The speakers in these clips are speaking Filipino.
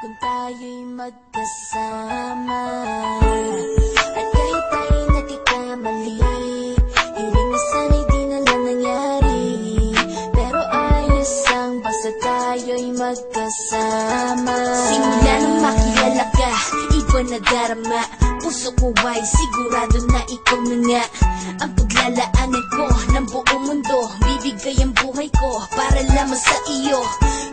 kung tayo'y magkasama. At kahit tayo'y nagkakamali, hiling na sana'y di na lang nangyari. Pero ayos ang basta tayo'y magkasama. Simula nang makilala ka, iba na darama. Puso ko ay sigurado na ikaw na nga ang paglalaanan ko ng buong mundo. Bibigay ang buhay ko para lamang sa iyo.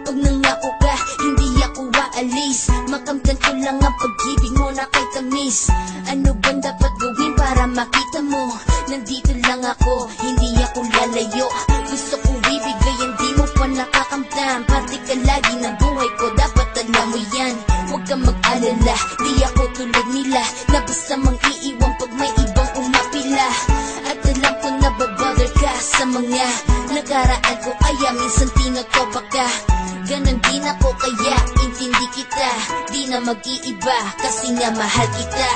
Pag nangako ka, hindi ako aalis. Makamtan ko lang ang pag-ibig mo na kay tamis. Ano bang dapat gawin para makita mo? Nandito lang ako, hindi ako lalayo. Gusto ko ibigay, hindi mo pa nakakamtan. Parte ka lagi ng buhay ko, dapat alam mo yan. Huwag kang mag-alala, di ako tulad nila na basta mang iiwan pag may ibang umapila. At alam ko na babother ka sa mga nakaraan ko, kaya minsan tinotopa ka. Ganon din ako, kaya intindi kita. Di na mag-iiba kasi nga mahal kita.